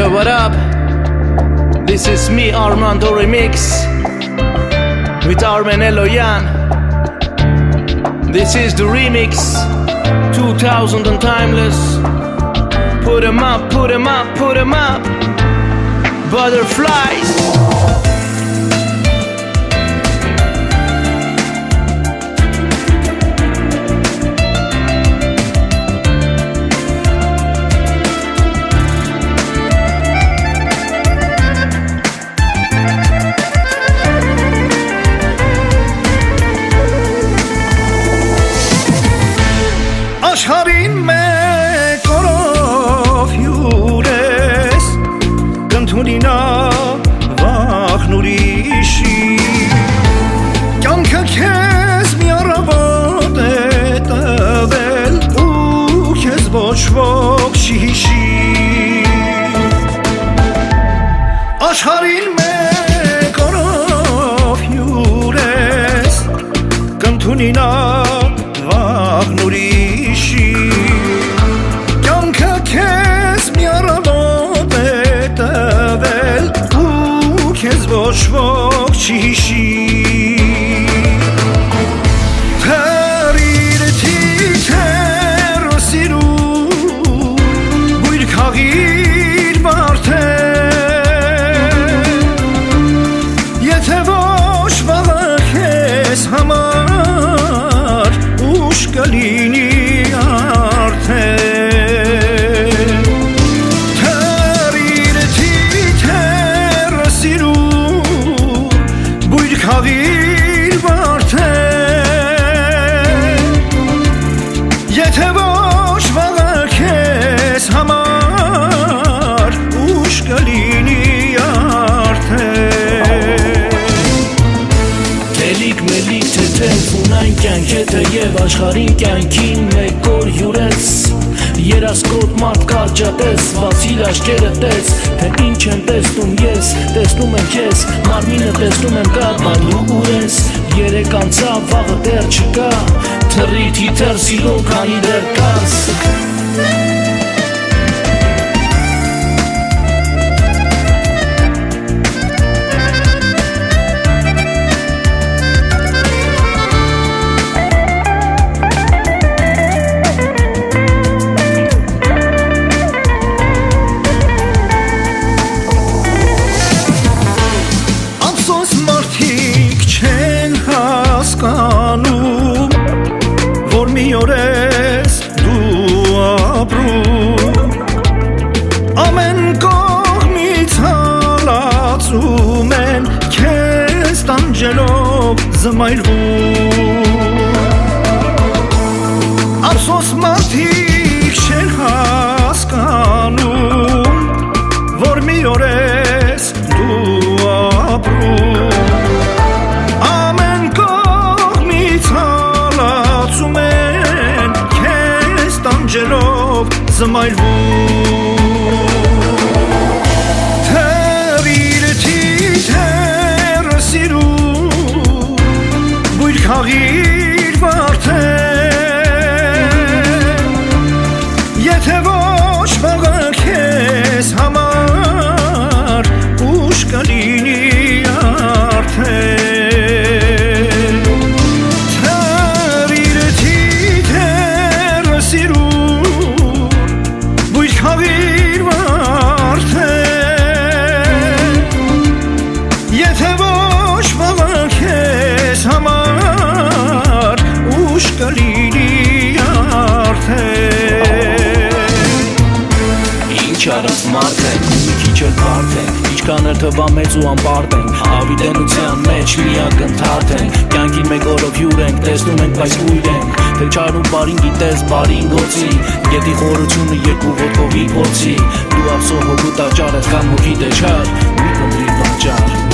Yo, what up? This is me, Armando Remix with Armen Eloyan. This is the remix 2000 and timeless. Put 'em up, put 'em up, put 'em up. Butterflies. Աշխարհին մեկ օրով հյուր ես կընդունի նա վախն ուրիշի կյանքը քեզ մի առավոտ է տվել ու քեզ ոչ ոք չի հիշի աշխարհին մեկ օրով հյուր ես կընդունի նա վախն ուրիշի կյանքը քեզ մի առավոտ է տվել ու քեզ ոչ ոք չի հիշի թռիր թիթեռ սիրու բույր քաղիր վարդեր եթե ոչ վաղը քեզ համար ուշ կլինի արդեն թռիր թիթեռ սիրու բույր քաղիր վարդեր եթե ոչ վաղը քեզ համար ուշ կլինի արդեն Մելիք թեթև ունայն կյանք է թեև աշխարհին կյանքին մեկ օր հյուրես երասկոտ մարդ կարճատես բացիր աչքերը տես թե ինչ եմ տեսնում ես տեսնում եմ քեզ մարմինը տեսնում եմ կապալու ուր ես երեք անցավ վաղը դեռ չկա թռի թիթեռ սիրո քանի դեռ կաս որ մի օր ես դու ապրում ամեն կողմից հալածում են քեզ տանջելով զմայրվում ափսոս մարդիկ չեն հասկանում որ մի օր ես դու ապրում զմայրվում թռիր թիթեռ սիրու բույր քաղիր վարդեր եթե ոչ վաղը քեզ համար ուշ կլինի արդեն եթե ոչ վաղը քեզ համար ուշ կլինի արդեն Ինչ արած մարդ ենք, մի քիչ էլ բարդ ենք Ինչքան էլ թվա մեծ ու անպարտ ենք Հավիտենության մեջ միակ ընդհարթ ենք Կյանքին մեկ օրով հյուր ենք, տեսնում ենք, բայց կույր ենք Թե չարում բարին գիտես, բարին գոցի Գետի խորությունը երկու ոտքովի փոցի Դու ափսո հոգու տաճար ես կամ հոգի դեչար Մի կնդրի բանջար